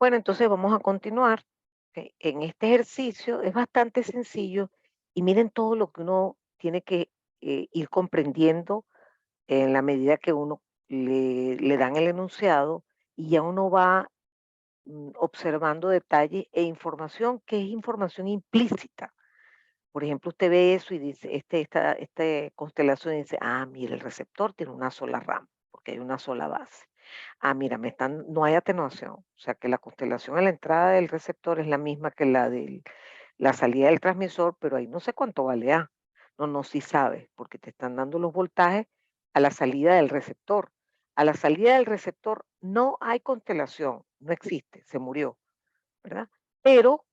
Bueno, entonces vamos a continuar. En este ejercicio es bastante sencillo y miren todo lo que uno tiene que ir comprendiendo en la medida que uno le dan el enunciado y ya uno va observando detalles e información que es información implícita. Por ejemplo, usted ve eso y dice, esta constelación y dice, ah, mira, el receptor tiene una sola rama, porque hay una sola base. Ah, mira, no hay atenuación. O sea que la constelación a la entrada del receptor es la misma que la de la salida del transmisor, pero ahí no sé cuánto vale A. No, no, sí sabes, porque te están dando los voltajes a la salida del receptor. A la salida del receptor no hay constelación, no existe, se murió, ¿verdad? Pero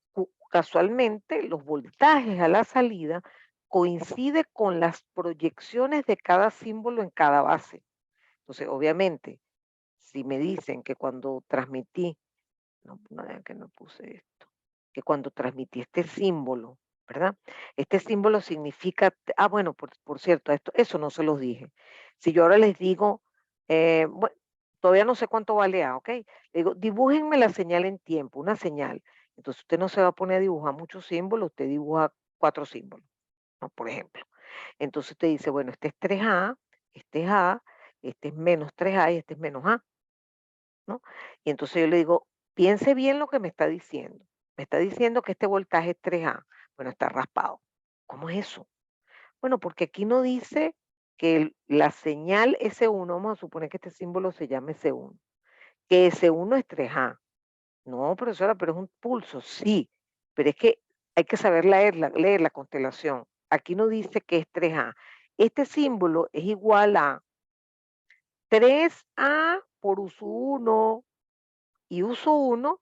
casualmente los voltajes a la salida coincide con las proyecciones de cada símbolo en cada base. Entonces, obviamente, si me dicen que cuando transmití, no vean que no puse esto, que cuando transmití este símbolo, ¿verdad? Este símbolo significa, bueno, por cierto, eso no se los dije. Si yo ahora les digo, bueno, todavía no sé cuánto vale A, ¿ok? Le digo, dibújenme la señal en tiempo, una señal. Entonces usted no se va a poner a dibujar muchos símbolos, usted dibuja 4 símbolos, ¿no? Por ejemplo. Entonces usted dice, bueno, este es 3A, este es A, este es menos 3A y este es menos A, ¿no? Y entonces yo le digo, piense bien lo que me está diciendo. Me está diciendo que este voltaje es 3A. Bueno, está raspado. ¿Cómo es eso? Bueno, porque aquí no dice que la señal S1, vamos a suponer que este símbolo se llame S1, que S1 es 3A. No, profesora, pero es un pulso, sí, pero es que hay que saber leer la constelación. Aquí no dice que es 3A. Este símbolo es igual a 3A por uso 1 y uso 1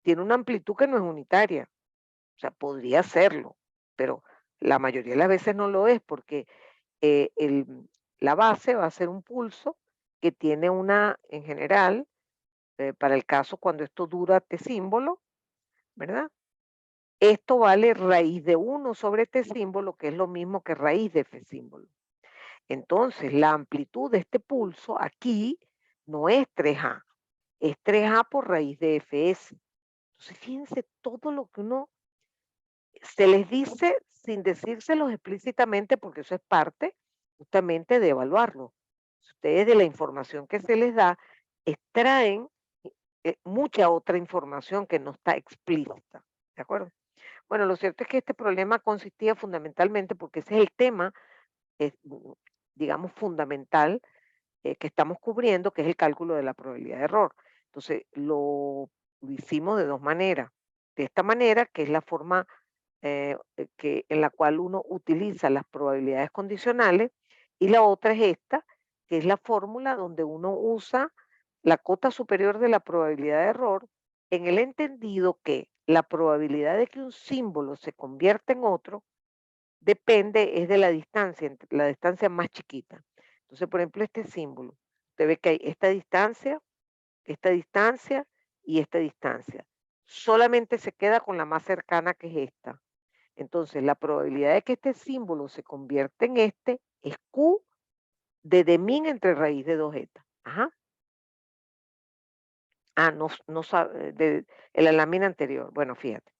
tiene una amplitud que no es unitaria. O sea, podría serlo, pero la mayoría de las veces no lo es porque la base va a ser un pulso que tiene en general, para el caso cuando esto dura T símbolo, ¿verdad? Esto vale raíz de 1 sobre T símbolo, que es lo mismo que raíz de F símbolo. Entonces, la amplitud de este pulso aquí no es 3A, es 3A por raíz de Fs. Entonces, fíjense todo lo que uno se les dice sin decírselos explícitamente, porque eso es parte justamente de evaluarlo. Si ustedes de la información que se les da extraen mucha otra información que no está explícita, ¿de acuerdo? Bueno, lo cierto es que este problema consistía fundamentalmente, porque ese es el tema, eh, mm, digamos, fundamental que estamos cubriendo, que es el cálculo de la probabilidad de error. Entonces, lo hicimos de dos maneras. De esta manera, que es la forma en la cual uno utiliza las probabilidades condicionales, y la otra es esta, que es la fórmula donde uno usa la cota superior de la probabilidad de error en el entendido que la probabilidad de que un símbolo se convierta en otro depende, es de la distancia, la distancia más chiquita. Entonces, por ejemplo, este símbolo, usted ve que hay esta distancia y esta distancia. Solamente se queda con la más cercana, que es esta. Entonces, la probabilidad de que este símbolo se convierta en este es Q de min entre raíz de 2 eta. Ajá. Ah, no, no sabe, en la lámina anterior. Bueno, fíjate.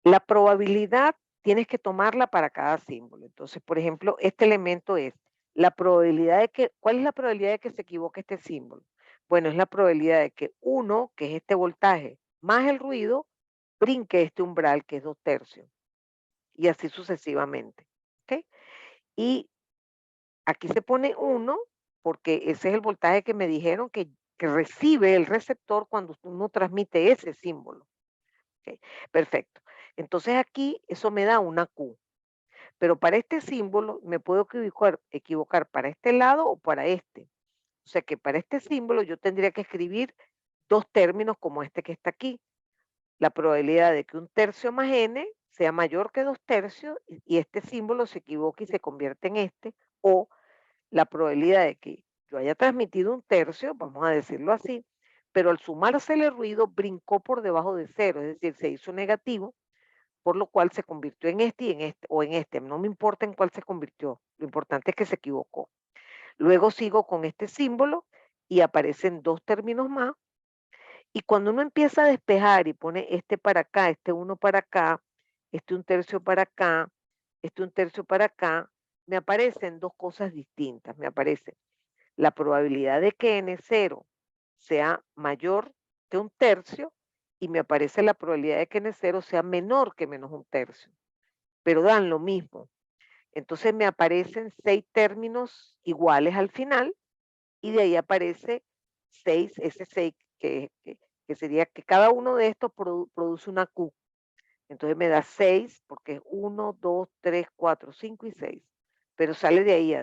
La probabilidad tienes que tomarla para cada símbolo. Entonces, por ejemplo, este elemento es la probabilidad de que, ¿cuál es la probabilidad de que se equivoque este símbolo? Bueno, es la probabilidad de que uno, que es este voltaje, más el ruido, brinque este umbral, que es 2/3, y así sucesivamente. ¿Ok? Y aquí se pone 1 porque ese es el voltaje que me dijeron que recibe el receptor cuando uno transmite ese símbolo. ¿Ok? Perfecto. Entonces aquí eso me da una Q. Pero para este símbolo me puedo equivocar para este lado o para este. O sea que para este símbolo yo tendría que escribir dos términos como este que está aquí. La probabilidad de que 1/3 más n sea mayor que 2/3 y este símbolo se equivoque y se convierte en este, o la probabilidad de que yo haya transmitido 1/3, vamos a decirlo así, pero al sumarse el ruido brincó por debajo de cero, es decir, se hizo negativo, por lo cual se convirtió en este y en este, o en este, no me importa en cuál se convirtió, lo importante es que se equivocó. Luego sigo con este símbolo y aparecen 2 términos más. Y cuando uno empieza a despejar y pone este para acá, este uno para acá, este un tercio para acá, este un tercio para acá, me aparecen 2 cosas distintas. Me aparece la probabilidad de que n0 sea mayor que un tercio y me aparece la probabilidad de que n0 sea menor que menos un tercio, pero dan lo mismo. Entonces me aparecen 6 términos iguales al final y de ahí aparece 6, ese 6 que sería que cada uno de estos produce una Q. Entonces me da 6 porque es 1, 2, 3, 4, 5 y 6. Pero sale de ahí,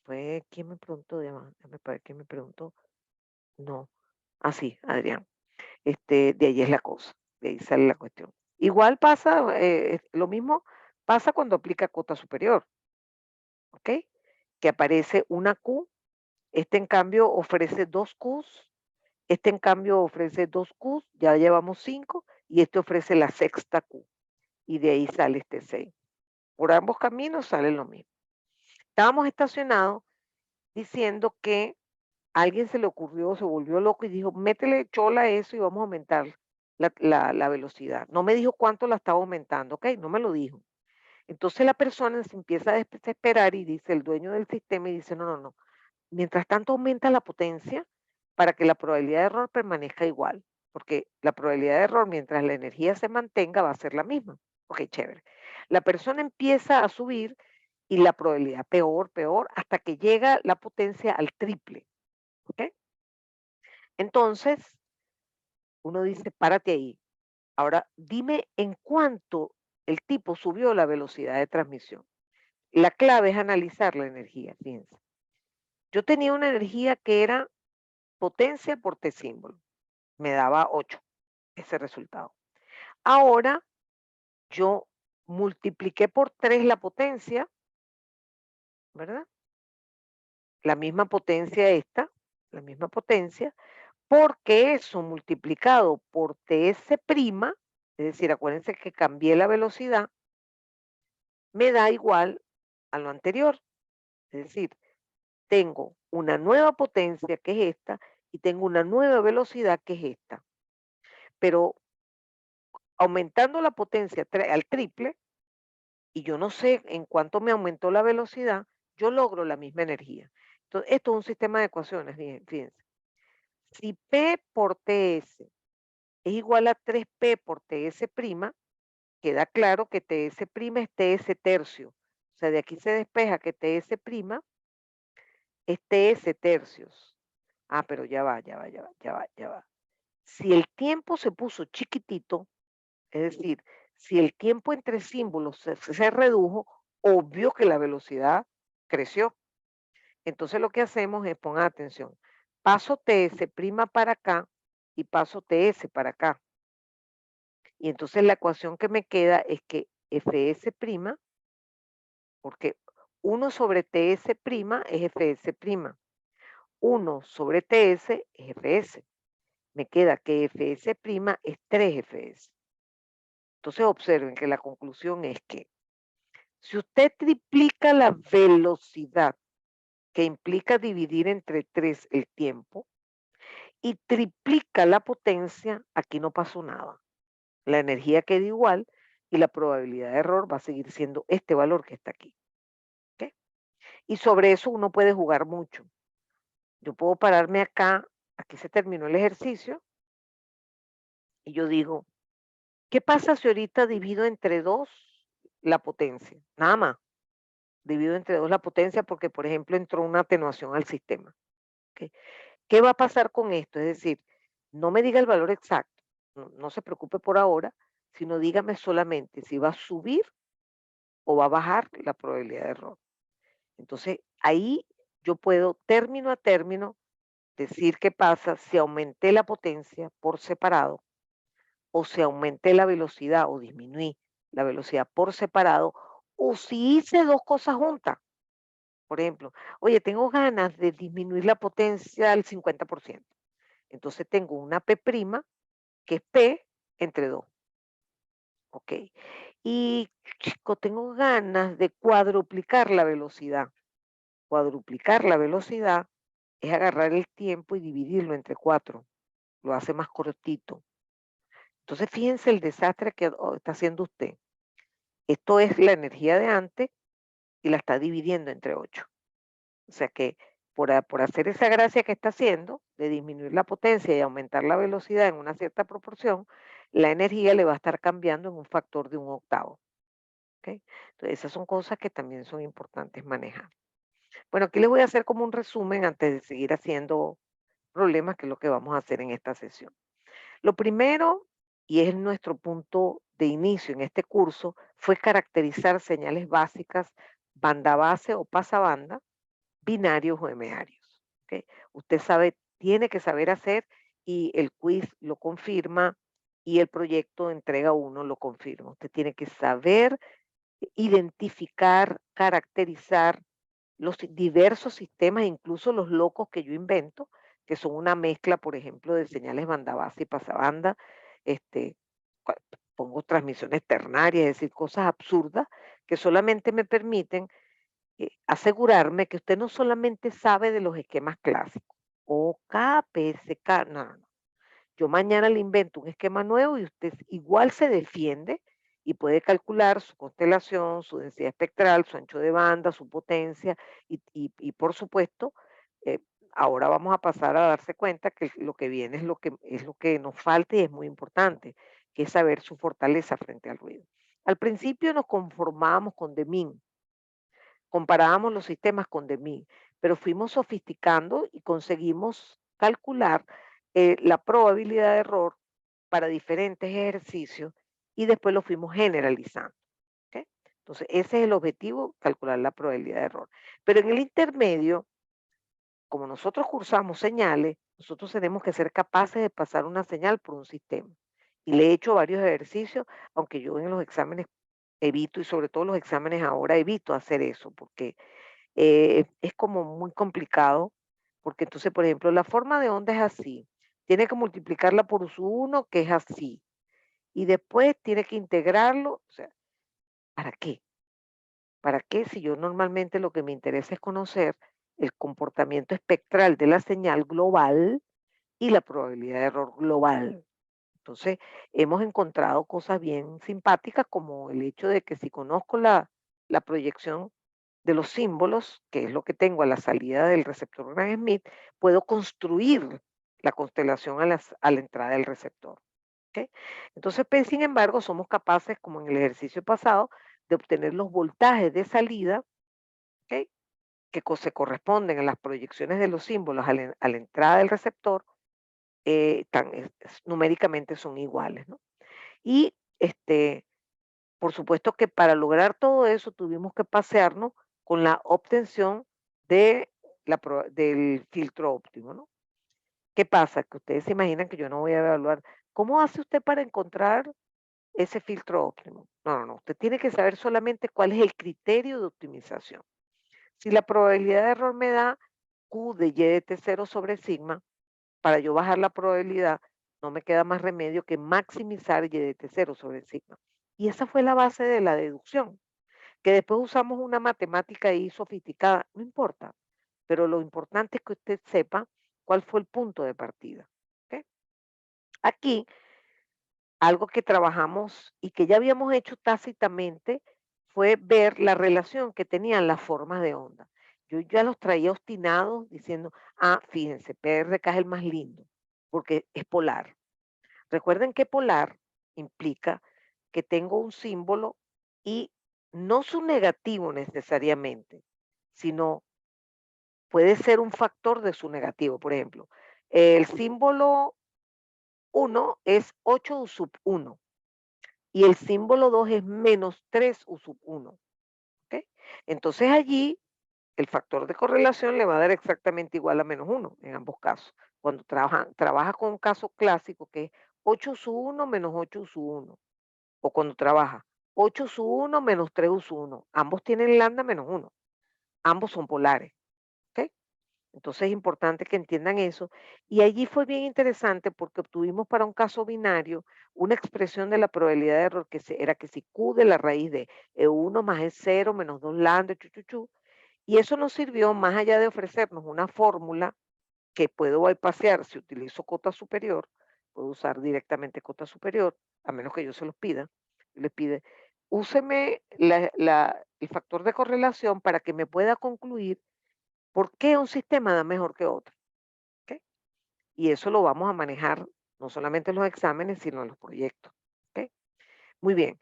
fue, ¿quién me preguntó? Déjame para ver quién me preguntó. No, sí, Adrián. De ahí es la cosa, de ahí sale la cuestión. Igual pasa, lo mismo pasa cuando aplica cota superior, ¿ok? Que aparece una Q, en cambio ofrece 2 Qs, en cambio ofrece 2 Qs, ya llevamos 5, y este ofrece la sexta Q, y de ahí sale este 6. Por ambos caminos sale lo mismo. Estábamos estacionados diciendo que a alguien se le ocurrió, se volvió loco y dijo, métele chola a eso y vamos a aumentar la velocidad. No me dijo cuánto la estaba aumentando, ¿ok? No me lo dijo. Entonces la persona se empieza a desesperar y dice, el dueño del sistema y dice, no, no, no. Mientras tanto aumenta la potencia para que la probabilidad de error permanezca igual, porque la probabilidad de error mientras la energía se mantenga va a ser la misma. Ok, chévere. La persona empieza a subir y la probabilidad peor, peor, hasta que llega la potencia al triple. ¿Ok? Entonces, uno dice, párate ahí. Ahora, dime en cuánto el tipo subió la velocidad de transmisión. La clave es analizar la energía, fíjense. Yo tenía una energía que era potencia por T símbolo. Me daba 8 ese resultado. Ahora yo multipliqué por 3 la potencia, ¿verdad? La misma potencia la misma potencia, porque eso multiplicado por TS', es decir, acuérdense que cambié la velocidad, me da igual a lo anterior. Es decir, tengo una nueva potencia que es esta y tengo una nueva velocidad que es esta. Pero aumentando la potencia al triple, y yo no sé en cuánto me aumentó la velocidad, yo logro la misma energía. Entonces, esto es un sistema de ecuaciones, fíjense. Si P por TS es igual a 3P por TS', queda claro que TS' es TS tercio. O sea, de aquí se despeja que TS' es TS tercios. Pero ya va, ya va, ya va, ya va, ya va. Si el tiempo se puso chiquitito, es decir, si el tiempo entre símbolos se redujo, obvio que la velocidad creció. Entonces lo que hacemos es, pongan atención, paso TS' para acá y paso TS para acá. Y entonces la ecuación que me queda es que Fs', porque 1 sobre Ts' es Fs', 1 sobre Ts es Fs. Me queda que Fs' es 3Fs. Entonces observen que la conclusión es que si usted triplica la velocidad, que implica dividir entre 3 el tiempo, y triplica la potencia, aquí no pasó nada. La energía queda igual y la probabilidad de error va a seguir siendo este valor que está aquí. ¿Ok? Y sobre eso uno puede jugar mucho. Yo puedo pararme acá, aquí se terminó el ejercicio, y yo digo, ¿qué pasa si ahorita divido entre 2 la potencia? Nada más. Divido entre 2 la potencia porque, por ejemplo, entró una atenuación al sistema. ¿Ok? ¿Qué va a pasar con esto? Es decir, no me diga el valor exacto, no se preocupe por ahora, sino dígame solamente si va a subir o va a bajar la probabilidad de error. Entonces, ahí yo puedo, término a término, decir qué pasa si aumenté la potencia por separado o si aumenté la velocidad o disminuí la velocidad por separado o si hice 2 cosas juntas. Por ejemplo, oye, tengo ganas de disminuir la potencia al 50%. Entonces tengo una P' que es P entre 2. Ok. Y chico, tengo ganas de cuadruplicar la velocidad. Cuadruplicar la velocidad es agarrar el tiempo y dividirlo entre 4, lo hace más cortito. Entonces, fíjense el desastre que está haciendo usted. Esto es la energía de antes y la está dividiendo entre 8. O sea que por hacer esa gracia que está haciendo, de disminuir la potencia y aumentar la velocidad en una cierta proporción, la energía le va a estar cambiando en un factor de un octavo. ¿Ok? Entonces, esas son cosas que también son importantes manejar. Bueno, aquí les voy a hacer como un resumen antes de seguir haciendo problemas, que es lo que vamos a hacer en esta sesión. Lo primero, y es nuestro punto de inicio en este curso, fue caracterizar señales básicas, banda base o pasabanda, binarios o hemarios. ¿Ok? Usted sabe, tiene que saber hacer, y el quiz lo confirma y el proyecto entrega uno lo confirma. Usted tiene que saber identificar, caracterizar los diversos sistemas, incluso los locos que yo invento, que son una mezcla, por ejemplo, de señales banda base y pasabanda. este, cua- Pongo transmisiones ternarias, es decir, cosas absurdas que solamente me permiten asegurarme que usted no solamente sabe de los esquemas clásicos, o K, P, S, K, no, no, no. Yo mañana le invento un esquema nuevo y usted igual se defiende y puede calcular su constelación, su densidad espectral, su ancho de banda, su potencia y por supuesto, eh, ahora vamos a pasar a darse cuenta que lo que viene es lo que nos falta y es muy importante, que es saber su fortaleza frente al ruido. Al principio nos conformábamos con Demin, comparábamos los sistemas con Demin, pero fuimos sofisticando y conseguimos calcular la probabilidad de error para diferentes ejercicios y después lo fuimos generalizando. ¿Ok? Entonces, ese es el objetivo, calcular la probabilidad de error. Pero en el intermedio, como nosotros cursamos señales, nosotros tenemos que ser capaces de pasar una señal por un sistema. Y le he hecho varios ejercicios, aunque yo en los exámenes evito, y sobre todo los exámenes ahora evito hacer eso, porque es como muy complicado, porque entonces, por ejemplo, la forma de onda es así, tiene que multiplicarla por su 1, que es así, y después tiene que integrarlo, o sea, ¿para qué? ¿Para qué si yo normalmente lo que me interesa es conocer el comportamiento espectral de la señal global y la probabilidad de error global? Entonces, hemos encontrado cosas bien simpáticas, como el hecho de que si conozco la proyección de los símbolos, que es lo que tengo a la salida del receptor Gran Smith, puedo construir la constelación a la entrada del receptor. ¿Ok? Entonces, pues, sin embargo, somos capaces, como en el ejercicio pasado, de obtener los voltajes de salida, ¿ok? Que se corresponden a las proyecciones de los símbolos a la entrada del receptor, numéricamente son iguales, ¿no? Y por supuesto que para lograr todo eso tuvimos que pasearnos con la obtención de del filtro óptimo, ¿no? ¿Qué pasa? Que ustedes se imaginan que yo no voy a evaluar. ¿Cómo hace usted para encontrar ese filtro óptimo? No, no, no. Usted tiene que saber solamente cuál es el criterio de optimización. Si la probabilidad de error me da Q de Y de T0 sobre sigma, para yo bajar la probabilidad, no me queda más remedio que maximizar Y de T0 sobre sigma. Y esa fue la base de la deducción. Que después usamos una matemática ahí sofisticada, no importa, pero lo importante es que usted sepa cuál fue el punto de partida. ¿Ok? Aquí, algo que trabajamos y que ya habíamos hecho tácitamente fue ver la relación que tenían las formas de onda. Yo ya los traía obstinados diciendo, fíjense, PRK es el más lindo, porque es polar. Recuerden que polar implica que tengo un símbolo y no su negativo necesariamente, sino puede ser un factor de su negativo. Por ejemplo, el símbolo 1 es 8 U sub 1 y el símbolo 2 es menos 3 U sub 1. ¿Ok? Entonces allí el factor de correlación le va a dar exactamente igual a menos 1 en ambos casos. Cuando trabaja con un caso clásico que es 8 sub 1 menos 8 sub 1. O cuando trabaja 8 sub 1 menos 3 sub 1. Ambos tienen lambda menos 1. Ambos son polares. ¿Ok? Entonces es importante que entiendan eso. Y allí fue bien interesante porque obtuvimos para un caso binario una expresión de la probabilidad de error era que si Q de la raíz de E1 más E0 menos 2 lambda, chu, chu, chu. Y eso nos sirvió, más allá de ofrecernos una fórmula que puedo bypassear si utilizo cota superior, puedo usar directamente cota superior, a menos que yo se los pida. Les pide, úseme el factor de correlación para que me pueda concluir por qué un sistema da mejor que otro. ¿Ok? Y eso lo vamos a manejar no solamente en los exámenes, sino en los proyectos. ¿Ok? Muy bien.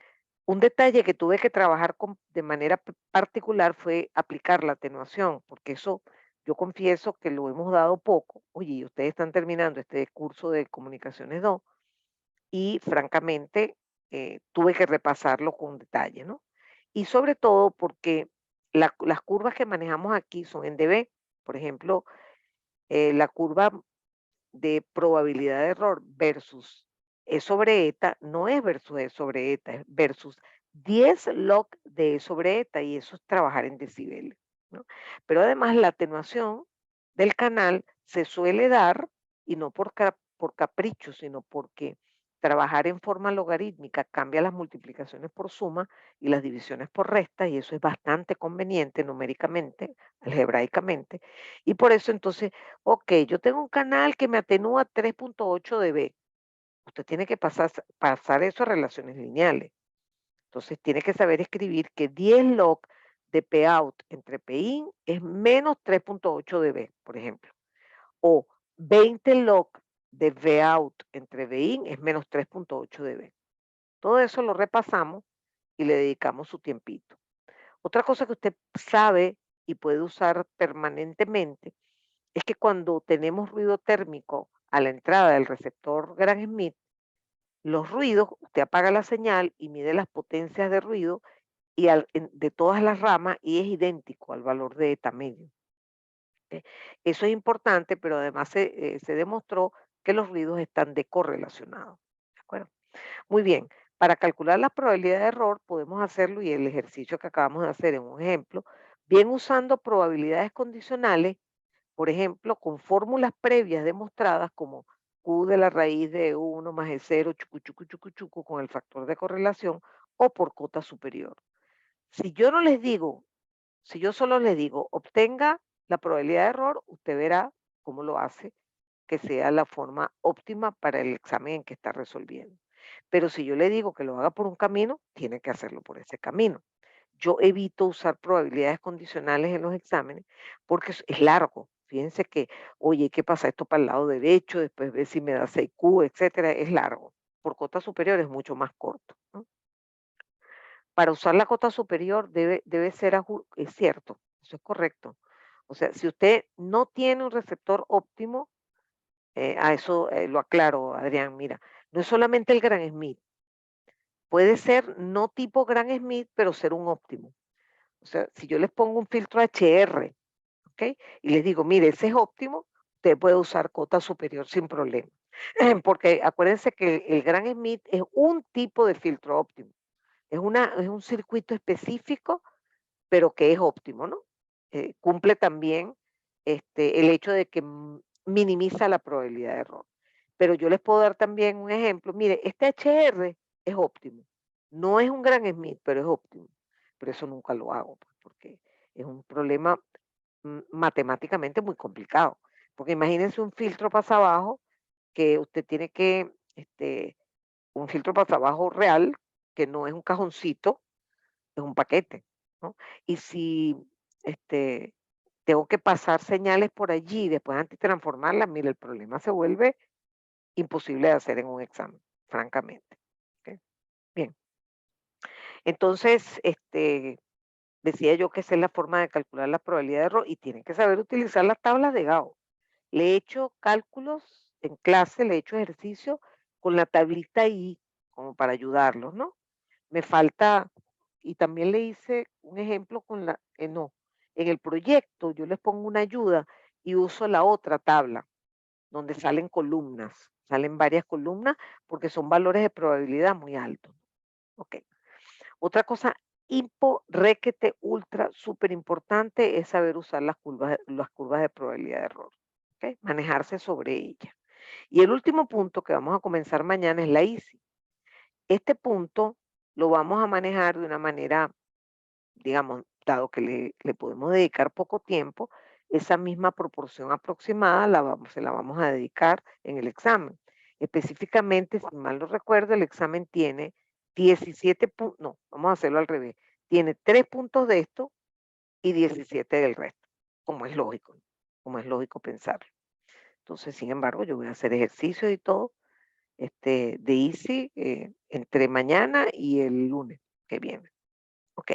Un detalle que tuve que trabajar de manera particular fue aplicar la atenuación, porque eso yo confieso que lo hemos dado poco. Oye, ustedes están terminando este curso de comunicaciones 2 y francamente tuve que repasarlo con detalle, ¿no? Y sobre todo porque las curvas que manejamos aquí son en DB. Por ejemplo, la curva de probabilidad de error versus E sobre eta no es versus E sobre eta, es versus 10 log de E sobre eta, y eso es trabajar en decibeles, ¿no? Pero además la atenuación del canal se suele dar, y no por capricho, sino porque trabajar en forma logarítmica cambia las multiplicaciones por suma y las divisiones por resta, y eso es bastante conveniente numéricamente, algebraicamente, y por eso entonces, ok, yo tengo un canal que me atenúa 3.8 dB. Usted tiene que pasar eso a relaciones lineales. Entonces tiene que saber escribir que 10 log de Pout entre Pin es menos 3.8 dB, por ejemplo. O 20 log de Vout entre Vin es menos 3.8 dB. Todo eso lo repasamos y le dedicamos su tiempito. Otra cosa que usted sabe y puede usar permanentemente es que cuando tenemos ruido térmico a la entrada del receptor Gram-Schmidt, los ruidos, usted apaga la señal y mide las potencias de ruido de todas las ramas, y es idéntico al valor de eta medio. ¿Ok? Eso es importante, pero además se demostró que los ruidos están decorrelacionados. ¿De acuerdo? Muy bien, para calcular la probabilidad de error podemos hacerlo, y el ejercicio que acabamos de hacer en un ejemplo, bien usando probabilidades condicionales, por ejemplo, con fórmulas previas demostradas como Q de la raíz de 1 más E0, chucu, chucu, chucu, chucu, con el factor de correlación, o por cota superior. Si yo no les digo, si yo solo les digo, obtenga la probabilidad de error, usted verá cómo lo hace, que sea la forma óptima para el examen en que está resolviendo. Pero si yo le digo que lo haga por un camino, tiene que hacerlo por ese camino. Yo evito usar probabilidades condicionales en los exámenes porque es largo. Fíjense que, oye, ¿qué pasa esto para el lado derecho? Después ver si me da 6Q, etcétera. Es largo. Por cota superior es mucho más corto, ¿no? Para usar la cota superior debe ser, es cierto, eso es correcto. O sea, si usted no tiene un receptor óptimo, a eso lo aclaro, Adrián, mira, no es solamente el Gran Smith, puede ser no tipo Gran Smith, pero ser un óptimo. O sea, si yo les pongo un filtro HR, ¿ok? Y les digo, mire, ese es óptimo, usted puede usar cota superior sin problema. Porque acuérdense que el Gran Smith es un tipo de filtro óptimo. Es un circuito específico, pero que es óptimo, ¿no? Cumple también el hecho de que minimiza la probabilidad de error. Pero yo les puedo dar también un ejemplo. Mire, este HR es óptimo. No es un Gran Smith, pero es óptimo. Pero eso nunca lo hago, pues, porque es un problema matemáticamente muy complicado. Porque imagínense un filtro pasabajo que usted tiene que, un filtro pasabajo real, que no es un cajoncito, es un paquete, ¿no? Y si este, tengo que pasar señales por allí y después antitransformarlas, mire, el problema se vuelve imposible de hacer en un examen, francamente. ¿Ok? Bien, entonces, decía yo que esa es la forma de calcular la probabilidad de error, y tienen que saber utilizar las tablas de Gauss. Le he hecho cálculos en clase, le he hecho ejercicio con la tablita ahí, como para ayudarlos, ¿no? Me falta, y también le hice un ejemplo con no, en el proyecto yo les pongo una ayuda y uso la otra tabla, donde salen varias columnas, porque son valores de probabilidad muy altos. Ok. Otra cosa requete, ultra, súper importante es saber usar las curvas de probabilidad de error. ¿Ok? Manejarse sobre ellas. Y el último punto que vamos a comenzar mañana es la ICI. Este punto lo vamos a manejar de una manera, digamos, dado que le podemos dedicar poco tiempo, esa misma proporción aproximada se la vamos a dedicar en el examen. Específicamente, si mal no recuerdo, el examen tiene 17 puntos, no, vamos a hacerlo al revés. Tiene 3 puntos de esto y 17 del resto, como es lógico pensarlo. Entonces, sin embargo, yo voy a hacer ejercicios y todo, de easy, entre mañana y el lunes que viene. Ok,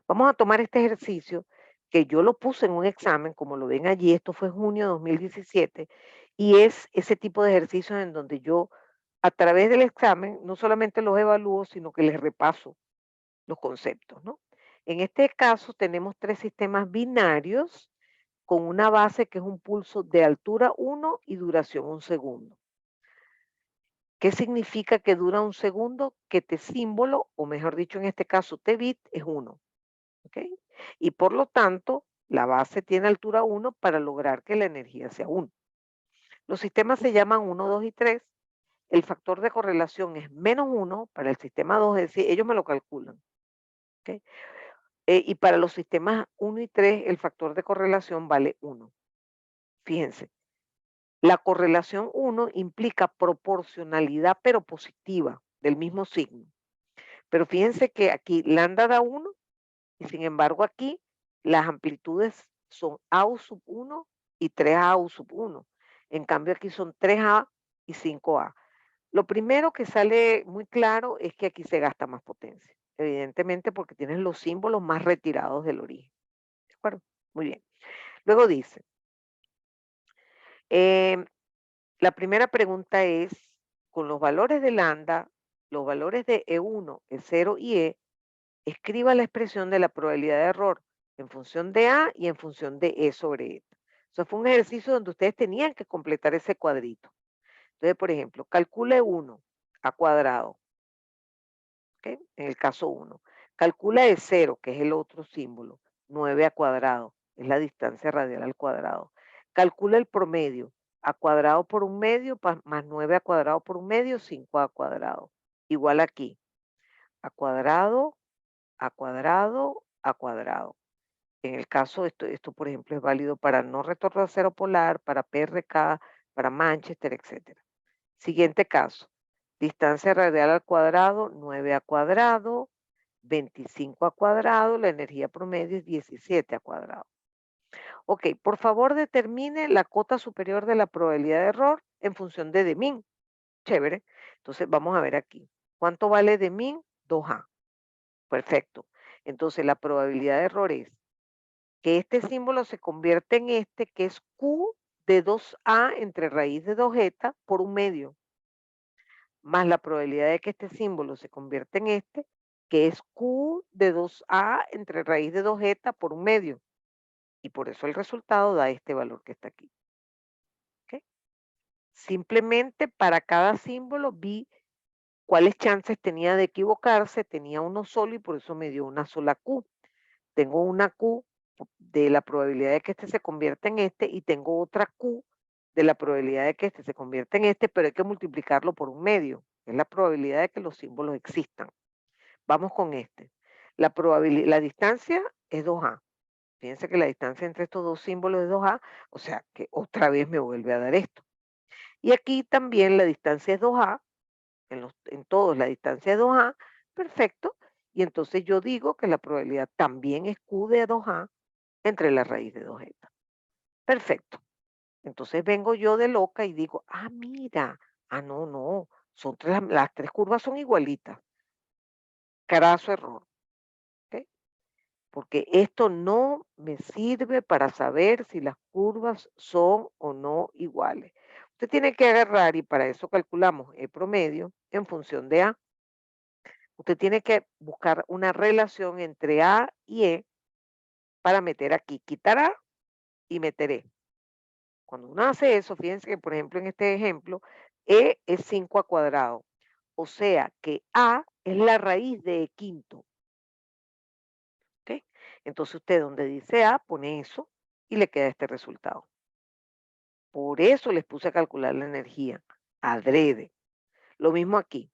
vamos a tomar este ejercicio que yo lo puse en un examen, como lo ven allí, esto fue junio de 2017, y es ese tipo de ejercicios en donde yo, a través del examen, no solamente los evalúo, sino que les repaso los conceptos, ¿no? En este caso tenemos 3 sistemas binarios con una base que es un pulso de altura 1 y duración 1 segundo. ¿Qué significa que dura 1 segundo? Que T símbolo, o mejor dicho, en este caso T bit, es 1. ¿Ok? Y por lo tanto, la base tiene altura 1 para lograr que la energía sea 1. Los sistemas se llaman 1, 2 y 3. El factor de correlación es -1 para el sistema 2, es decir, ellos me lo calculan. ¿Ok? Y para los sistemas 1 y 3, el factor de correlación vale 1. Fíjense, la correlación 1 implica proporcionalidad, pero positiva, del mismo signo. Pero fíjense que aquí lambda da 1 y sin embargo aquí las amplitudes son AU sub 1 y 3AU sub 1. En cambio aquí son 3A y 5A. Lo primero que sale muy claro es que aquí se gasta más potencia, evidentemente porque tienes los símbolos más retirados del origen. ¿De acuerdo? Muy bien. Luego dice, em, la primera pregunta es, con los valores de lambda, los valores de E1, E0 y escriba la expresión de la probabilidad de error en función de A y en función de E sobre eta. Eso fue un ejercicio donde ustedes tenían que completar ese cuadrito. Entonces, por ejemplo, calcule 1 a cuadrado, ¿ok? En el caso 1. Calcula de 0, que es el otro símbolo, 9 a cuadrado, es la distancia radial al cuadrado. Calcula el promedio, a cuadrado por un medio, más 9 a cuadrado por un medio, 5 a cuadrado. Igual aquí, a cuadrado, a cuadrado, a cuadrado. En el caso, esto por ejemplo es válido para no retorno a cero polar, para PRK, para Manchester, etcétera. Siguiente caso, distancia radial al cuadrado, 9 a cuadrado, 25 a cuadrado, la energía promedio es 17 a cuadrado. Ok, por favor determine la cota superior de la probabilidad de error en función de min. Chévere. Entonces vamos a ver aquí. ¿Cuánto vale de min? 2A. Perfecto. Entonces la probabilidad de error es que este símbolo se convierte en este, que es Q de 2A entre raíz de 2 eta por un medio, más la probabilidad de que este símbolo se convierta en este, que es Q de 2A entre raíz de 2 eta por un medio. Y por eso el resultado da este valor que está aquí. ¿Ok? Simplemente para cada símbolo vi cuáles chances tenía de equivocarse, tenía uno solo y por eso me dio una sola Q. Tengo una Q de la probabilidad de que este se convierta en este y tengo otra Q de la probabilidad de que este se convierta en este, pero hay que multiplicarlo por un medio. Es la probabilidad de que los símbolos existan. Vamos con este. La distancia es 2A. Fíjense que la distancia entre estos dos símbolos es 2A, o sea que otra vez me vuelve a dar esto. Y aquí también la distancia es 2A, en todos la distancia es 2A, perfecto. Y entonces yo digo que la probabilidad también es Q de 2A entre la raíz de 2 eta. Perfecto. Entonces vengo yo de loca y digo, ah, mira, no, no, las 3 curvas son igualitas. Craso error. ¿Ok? Porque esto no me sirve para saber si las curvas son o no iguales. Usted tiene que agarrar, y para eso calculamos el promedio en función de A. Usted tiene que buscar una relación entre A y E para meter aquí, quitar A y meter E. Cuando uno hace eso, fíjense que por ejemplo en este ejemplo, E es 5 a cuadrado. O sea que A es la raíz de E quinto. ¿Ok? Entonces usted donde dice A pone eso y le queda este resultado. Por eso les puse a calcular la energía, adrede. Lo mismo aquí.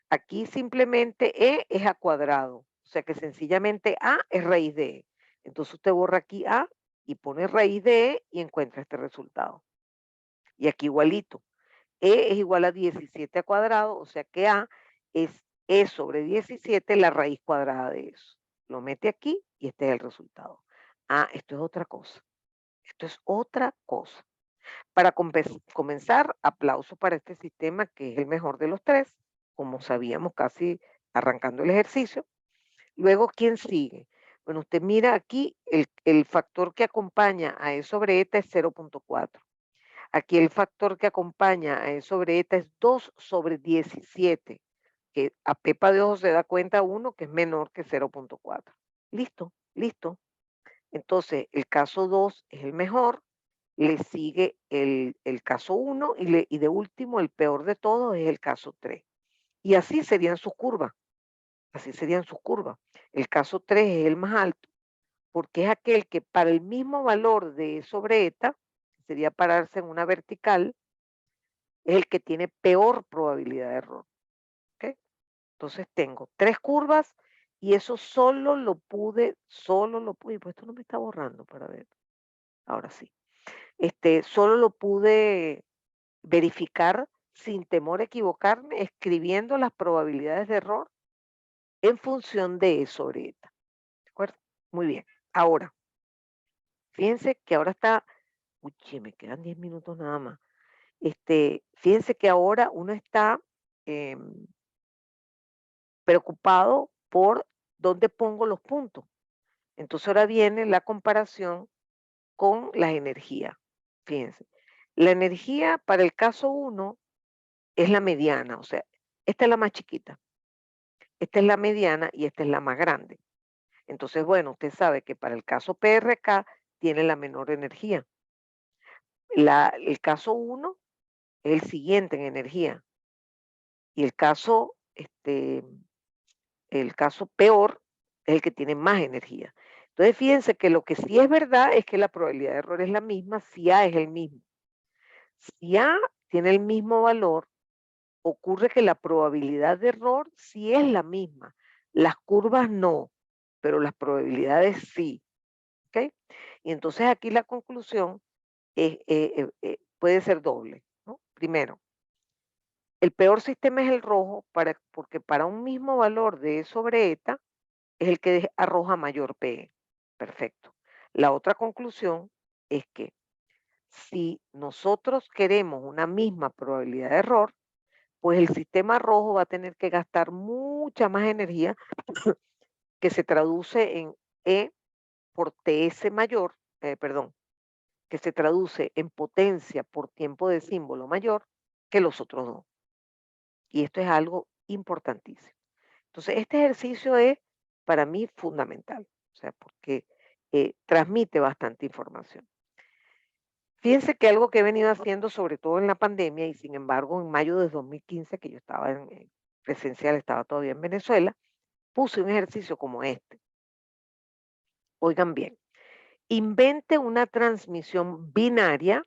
Aquí simplemente E es a cuadrado. O sea que sencillamente A es raíz de E. Entonces usted borra aquí A y pone raíz de E y encuentra este resultado. Y aquí igualito. E es igual a 17 al cuadrado, o sea que A es E sobre 17 la raíz cuadrada de eso. Lo mete aquí y este es el resultado. Ah, esto es otra cosa. Esto es otra cosa. Para comenzar, aplauso para este sistema que es el mejor de los tres, como sabíamos casi arrancando el ejercicio. Luego, ¿quién sigue? Bueno, usted mira aquí, el factor que acompaña a E sobre eta es 0.4. Aquí el factor que acompaña a E sobre eta es 2 sobre 17, que a pepa de ojo se da cuenta uno que es menor que 0.4. Listo, listo. Entonces, el caso 2 es el mejor, le sigue el caso 1 y de último, el peor de todos, es el caso 3. Y así serían sus curvas, así serían sus curvas. El caso 3 es el más alto, porque es aquel que para el mismo valor de E sobre eta, que sería pararse en una vertical, es el que tiene peor probabilidad de error. ¿Ok? Entonces tengo 3 curvas y eso solo lo pude, y pues esto no me está borrando para ver. Ahora sí. Solo lo pude verificar sin temor a equivocarme, escribiendo las probabilidades de error en función de E sobre eta. ¿De acuerdo? Muy bien. Ahora, fíjense que ahora está, uy, me quedan 10 minutos nada más. Fíjense que ahora uno está em, preocupado por dónde pongo los puntos. Entonces ahora viene la comparación con las energías. Fíjense, la energía para el caso 1 es la mediana, o sea, esta es la más chiquita, esta es la mediana y esta es la más grande. Entonces, bueno, usted sabe que para el caso PRK tiene la menor energía. El caso 1 es el siguiente en energía y el caso peor es el que tiene más energía. Entonces, fíjense que lo que sí es verdad es que la probabilidad de error es la misma si A es el mismo. Si A tiene el mismo valor, ocurre que la probabilidad de error sí es la misma. Las curvas no, pero las probabilidades sí. ¿Ok? Y entonces aquí la conclusión puede ser doble, ¿no? Primero, el peor sistema es el rojo porque para un mismo valor de E sobre eta es el que arroja mayor PE. Perfecto. La otra conclusión es que si nosotros queremos una misma probabilidad de error, pues el sistema rojo va a tener que gastar mucha más energía que se traduce en E por TS mayor, perdón, que se traduce en potencia por tiempo de símbolo mayor que los otros dos. Y esto es algo importantísimo. Entonces, este ejercicio es para mí fundamental, o sea, porque transmite bastante información. Fíjense que algo que he venido haciendo, sobre todo en la pandemia, y sin embargo en mayo de 2015, que yo estaba en presencial, estaba todavía en Venezuela, puse un ejercicio como este. Oigan bien, invente una transmisión binaria,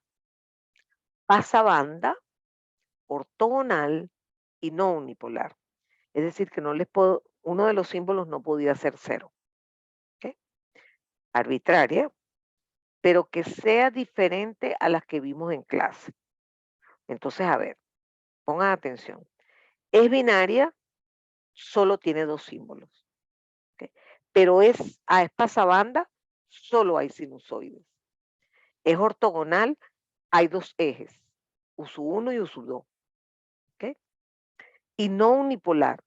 pasabanda, ortogonal y no unipolar. Es decir, que uno de los símbolos no podía ser cero. ¿Ok? Arbitraria, pero que sea diferente a las que vimos en clase. Entonces, a ver, pongan atención. Es binaria, solo tiene 2 símbolos. ¿Ok? Pero es pasabanda, solo hay sinusoides. Es ortogonal, hay 2 ejes, USU1 y USU2. ¿Ok? Y no unipolar,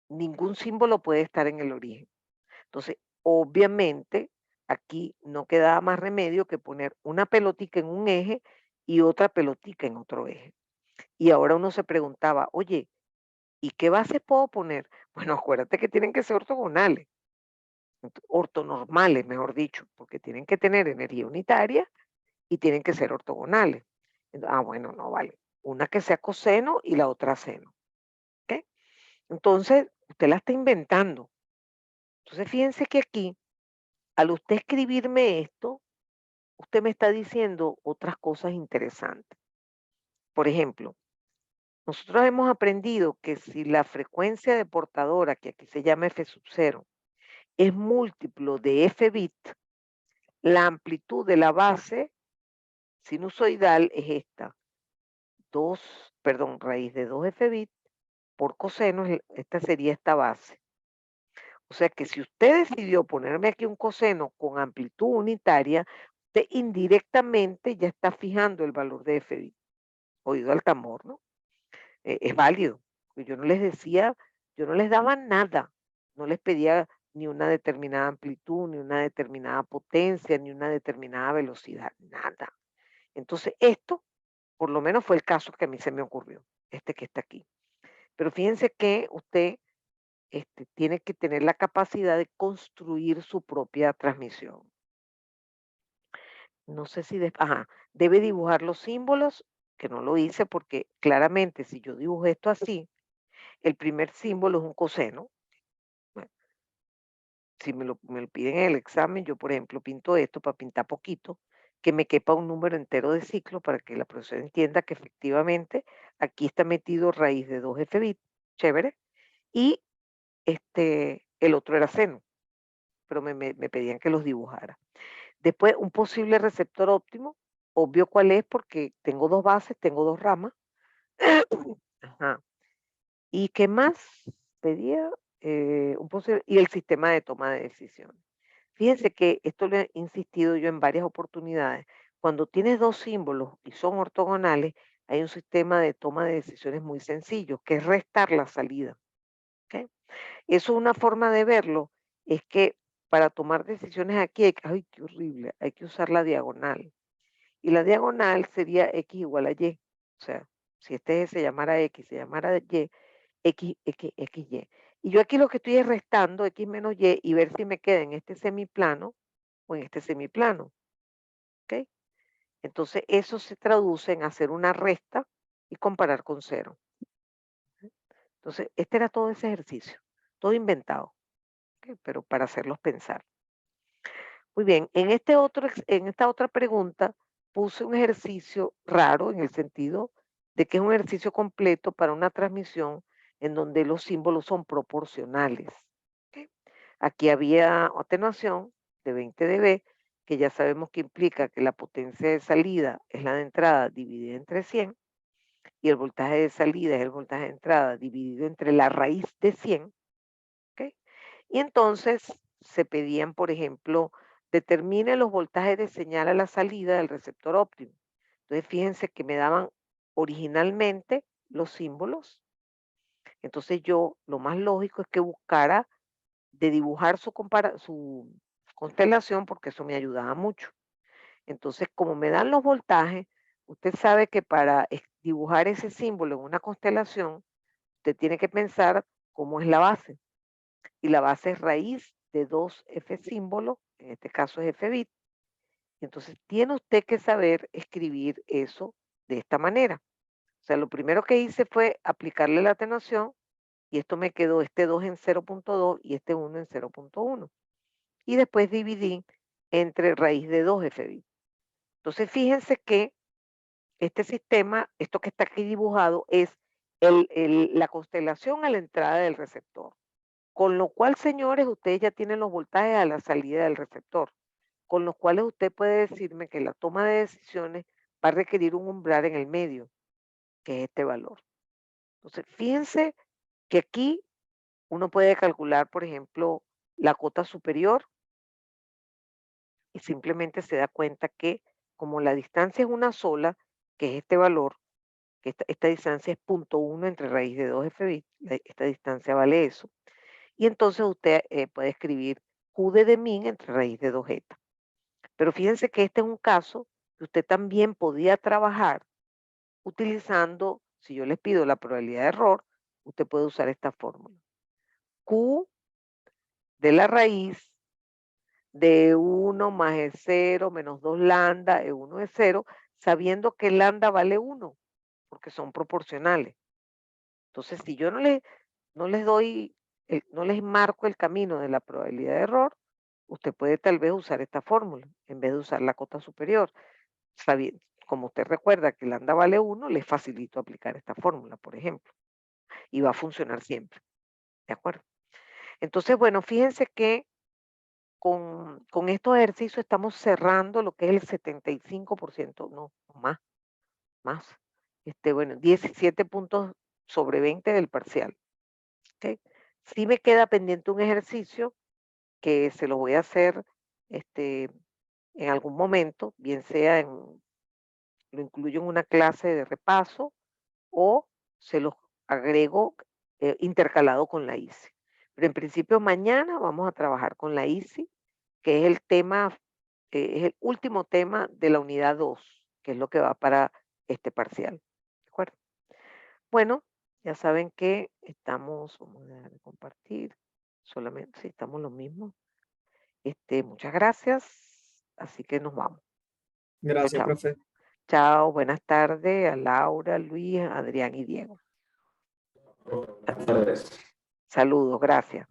ningún símbolo puede estar en el origen. Entonces, obviamente, aquí no quedaba más remedio que poner una pelotica en un eje y otra pelotica en otro eje. Y ahora uno se preguntaba, oye, ¿y qué bases puedo poner? Bueno, acuérdate que tienen que ser ortogonales, ortonormales, mejor dicho, porque tienen que tener energía unitaria y tienen que ser ortogonales. Bueno, no vale. Una que sea coseno y la otra seno. ¿Ok? Entonces, usted la está inventando. Entonces, fíjense que aquí, al usted escribirme esto, usted me está diciendo otras cosas interesantes. Por ejemplo, nosotros hemos aprendido que si la frecuencia de portadora, que aquí se llama F sub 0, es múltiplo de F bit, La amplitud de la base sinusoidal es esta, raíz de 2 f bit por coseno, esta sería esta base. O sea que si usted decidió ponerme aquí un coseno con amplitud unitaria, usted indirectamente ya está fijando el valor de f bit. Oído al tambor, ¿no? Es válido. Porque yo no les decía, yo no les daba nada, no les pedía ni una determinada amplitud, ni una determinada potencia, ni una determinada velocidad, nada. Entonces, esto, por lo menos fue el caso que a mí se me ocurrió, este que está aquí. Pero fíjense que usted tiene que tener la capacidad de construir su propia transmisión. No sé si, debe dibujar los símbolos, que no lo hice porque claramente si yo dibujo esto así, el primer símbolo es un coseno. Bueno, si me lo piden en el examen, yo, por ejemplo, pinto esto para pintar poquito, que me quepa un número entero de ciclo para que la profesora entienda que efectivamente aquí está metido raíz de 2 f bit, chévere, y el otro era seno, pero me pedían que los dibujara. Después, un posible receptor óptimo, obvio cuál es, porque tengo 2 bases, tengo 2 ramas. Ajá. ¿Y qué más pedía? Y el sistema de toma de decisiones. Fíjense que esto lo he insistido yo en varias oportunidades. Cuando tienes 2 símbolos y son ortogonales, hay un sistema de toma de decisiones muy sencillo, que es restar la salida, ¿ok? Eso es una forma de verlo, es que para tomar decisiones aquí ¡ay, qué horrible! Hay que usar la diagonal. Y la diagonal sería x igual a y. O sea, si este se llamara x, se llamara y, y. Y yo aquí lo que estoy es restando x menos y ver si me queda en este semiplano o en este semiplano, ¿ok? Entonces eso se traduce en hacer una resta y comparar con cero. Entonces, este era todo ese ejercicio, todo inventado, ¿ok? Pero para hacerlos pensar. Muy bien, en esta otra pregunta puse un ejercicio raro en el sentido de que es un ejercicio completo para una transmisión en donde los símbolos son proporcionales. ¿Ok? Aquí había atenuación de 20 dB, que ya sabemos que implica que la potencia de salida es la de entrada dividida entre 100 y el voltaje de salida es el voltaje de entrada dividido entre la raíz de 100. ¿Ok? Y entonces se pedían, por ejemplo, determine los voltajes de señal a la salida del receptor óptimo. Entonces, fíjense que me daban originalmente los símbolos. Entonces yo lo más lógico es que buscara de dibujar su constelación porque eso me ayudaba mucho. Entonces, como me dan los voltajes, usted sabe que para dibujar ese símbolo en una constelación, usted tiene que pensar cómo es la base. Y la base es raíz de 2 f símbolos, en este caso es f bit. Entonces tiene usted que saber escribir eso de esta manera. O sea, lo primero que hice fue aplicarle la atenuación y esto me quedó este 2 en 0.2 y este 1 en 0.1. Y después dividí entre raíz de 2 f bit. Entonces fíjense que este sistema, esto que está aquí dibujado, es la constelación a la entrada del receptor. Con lo cual, señores, ustedes ya tienen los voltajes a la salida del receptor, con los cuales usted puede decirme que la toma de decisiones va a requerir un umbral en el medio, que es este valor. Entonces, fíjense que aquí uno puede calcular, por ejemplo, la cota superior y simplemente se da cuenta que como la distancia es una sola, que es este valor, que esta distancia es 0.1 entre raíz de 2 f bit, esta distancia vale eso. Y entonces usted puede escribir Q de min entre raíz de 2 eta. Pero fíjense que este es un caso que usted también podía trabajar utilizando, si yo les pido la probabilidad de error, usted puede usar esta fórmula. Q de la raíz de 1 más E 0 menos 2 lambda, E1 es 0, sabiendo que lambda vale 1, porque son proporcionales. Entonces, si yo no les doy, no les marco el camino de la probabilidad de error, usted puede tal vez usar esta fórmula en vez de usar la cota superior. Como usted recuerda que lambda vale 1, le facilito aplicar esta fórmula, por ejemplo, y va a funcionar siempre. ¿De acuerdo? Entonces, bueno, fíjense que con estos ejercicios estamos cerrando lo que es el 75%, no, más. Bueno, 17 puntos sobre 20 del parcial. ¿Ok? Sí me queda pendiente un ejercicio que se lo voy a hacer este, en algún momento, bien sea lo incluyo en una clase de repaso o se los agrego intercalado con la ICI. Pero en principio mañana vamos a trabajar con la ICI, que es el tema, es el último tema de la unidad 2, que es lo que va para este parcial. ¿De acuerdo? Bueno, ya saben que estamos, vamos a dejar de compartir, solamente si estamos los mismos. Muchas gracias, así que nos vamos. Chao, Gracias, chao. profe. Chao, buenas tardes a Laura, Luis, Adrián y Diego. Buenas tardes. Saludos, gracias.